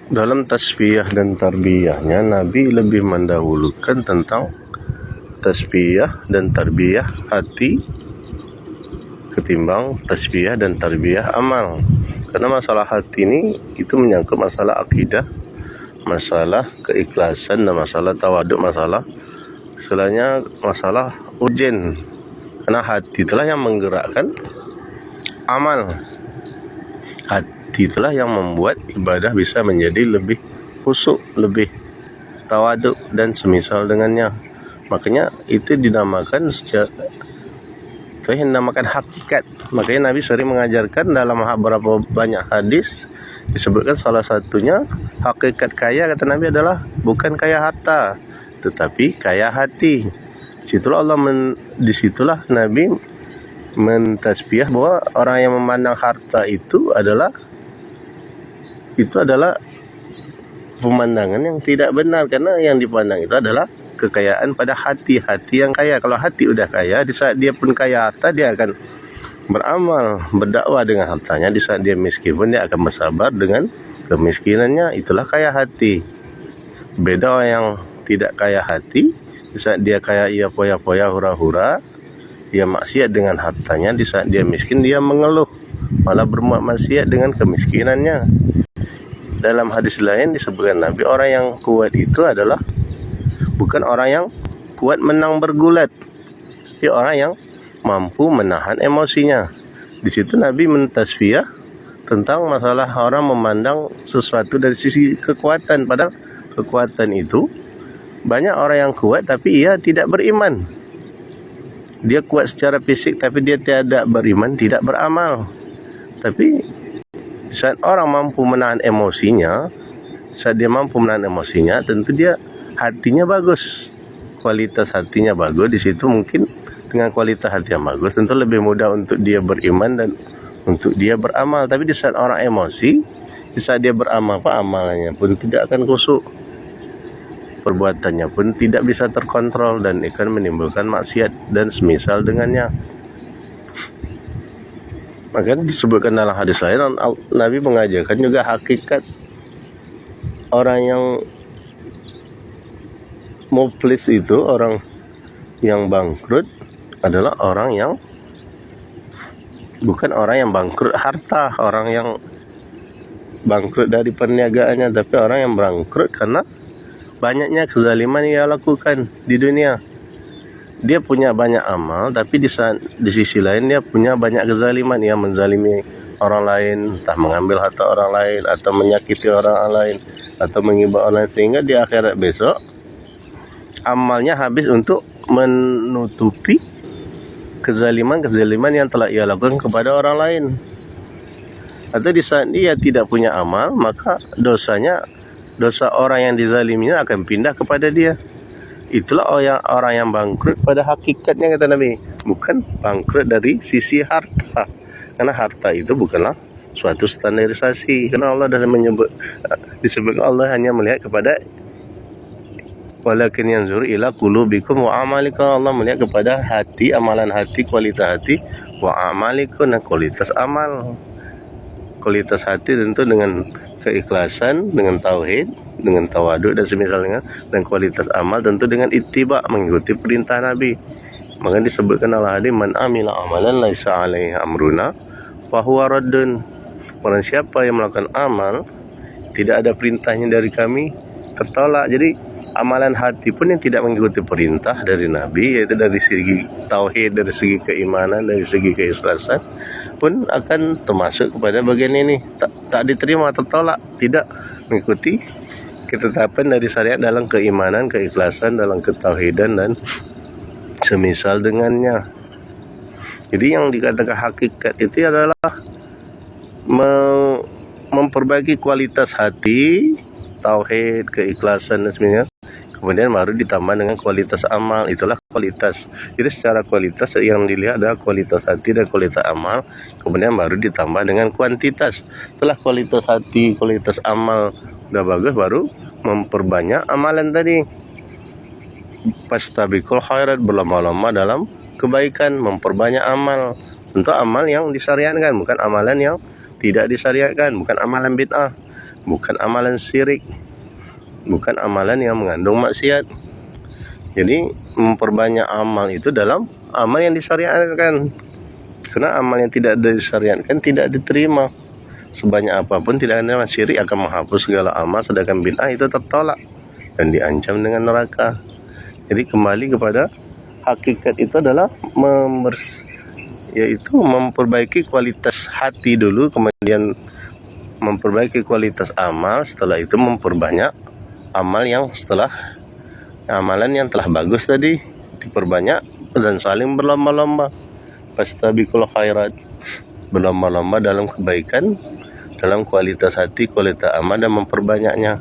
Dalam tasbiyah dan tarbiyahnya, Nabi lebih mendahulukan tentang tasbiyah dan tarbiyah hati ketimbang tasbiyah dan tarbiyah amal. Karena masalah hati ini itu menyangkut masalah akidah, masalah keikhlasan, dan masalah tawaduk, masalah istilahnya masalah urgen. Karena hati itulah yang menggerakkan amal. Hati itulah yang membuat ibadah bisa menjadi lebih khusyuk, lebih tawaduk dan semisal dengannya. Makanya itu dinamakan itu yang dinamakan hakikat. Makanya Nabi sering mengajarkan dalam beberapa banyak hadis disebutkan salah satunya hakikat kaya, kata Nabi, adalah bukan kaya harta tetapi kaya hati. Disitulah Nabi mentasbih bahwa orang yang memandang harta itu adalah pemandangan yang tidak benar, karena yang dipandang itu adalah kekayaan pada hati yang kaya. Kalau hati udah kaya, di saat dia pun kaya harta, dia akan beramal, berdakwah dengan hartanya. Di saat dia miskin pun dia akan bersabar dengan kemiskinannya. Itulah kaya hati. Beda orang yang tidak kaya hati, di saat dia kaya ia poya-poya, hura-hura, dia maksiat dengan hartanya. Di saat dia miskin dia mengeluh, malah berbuat maksiat dengan kemiskinannya. Dalam hadis lain disebutkan Nabi, orang yang kuat itu adalah bukan orang yang kuat menang bergulat, dia orang yang mampu menahan emosinya. Di situ Nabi mentasfiyah tentang masalah orang memandang sesuatu dari sisi kekuatan, padahal kekuatan itu banyak orang yang kuat tapi ia tidak beriman. Dia kuat secara fisik tapi dia tidak beriman, tidak beramal. Tapi saat orang mampu menahan emosinya, tentu dia hatinya bagus, kualitas hatinya bagus. Di situ mungkin dengan kualitas hati yang bagus tentu lebih mudah untuk dia beriman dan untuk dia beramal. Tapi di saat orang emosi, di saat dia beramal, amalannya pun tidak akan khusyuk, perbuatannya pun tidak bisa terkontrol dan akan menimbulkan maksiat dan semisal dengannya. Maka disebutkan dalam hadis lain, Nabi mengajarkan juga hakikat orang yang muflis itu, orang yang bangkrut adalah orang yang bukan orang yang bangkrut harta, orang yang bangkrut dari perniagaannya, tapi orang yang bangkrut karena banyaknya kezaliman yang ia lakukan di dunia. Dia punya banyak amal, tapi di sisi lain dia punya banyak kezaliman. Ia menzalimi orang lain, entah mengambil harta orang lain, atau menyakiti orang lain, atau menghina orang lain, sehingga di akhirat besok amalnya habis untuk menutupi kezaliman yang telah ia lakukan kepada orang lain. Atau di saat dia tidak punya amal, maka dosa orang yang dizaliminya akan pindah kepada dia. Itulah orang yang bangkrut pada hakikatnya, kata Nabi, bukan bangkrut dari sisi harta. Karena harta itu bukanlah suatu standarisasi. Karena Allah dah disebut Allah hanya melihat kepada walakin yanzur ila qulubikum wa amalikum. Allah melihat kepada hati, amalan hati, kualitas hati, wa amalikum, dan kualitas amal. Kualitas hati tentu dengan keikhlasan, dengan tauhid, dengan tawaduk dan semisalnya, dan kualitas amal tentu dengan ittiba, mengikuti perintah Nabi. Maka disebutkan dalam hadis, man amila amalan laisa alaihi amruna fa huwa raddun. Orang siapa yang melakukan amal tidak ada perintahnya dari kami, tertolak. Jadi amalan hati pun yang tidak mengikuti perintah dari Nabi, yaitu dari segi tauhid, dari segi keimanan, dari segi keikhlasan, pun akan termasuk kepada bagian ini. Tak diterima, tertolak, tidak mengikuti ketetapan dari syariat dalam keimanan, keikhlasan, dalam ketauhidan dan semisal dengannya. Jadi yang dikatakan hakikat itu adalah memperbaiki kualitas hati, tauhid, keikhlasan dan sebagainya. Kemudian baru ditambah dengan kualitas amal. Itulah kualitas. Jadi secara kualitas yang dilihat adalah kualitas hati dan kualitas amal. Kemudian baru ditambah dengan kuantitas. Setelah kualitas hati, kualitas amal udah bagus, baru memperbanyak amalan tadi. Fastabiqul khairat, berlomba-lomba dalam kebaikan, memperbanyak amal. Tentu amal yang disyariatkan, bukan amalan yang tidak disyariatkan, bukan amalan bid'ah. bukan amalan syirik, bukan amalan yang mengandung maksiat. Jadi memperbanyak amal itu dalam amal yang disyariatkan, karena amal yang tidak disyariatkan tidak diterima. Sebanyak apapun tidak ada, syirik akan menghapus segala amal, sedangkan bid'ah itu tertolak dan diancam dengan neraka. Jadi kembali kepada hakikat itu adalah yaitu memperbaiki kualitas hati dulu, kemudian memperbaiki kualitas amal, setelah itu memperbanyak amal yang setelah amalan yang telah bagus tadi diperbanyak dan saling berlomba-lomba. Fastabiqul khairat, berlomba-lomba dalam kebaikan, dalam kualitas hati, kualitas amal, dan memperbanyaknya.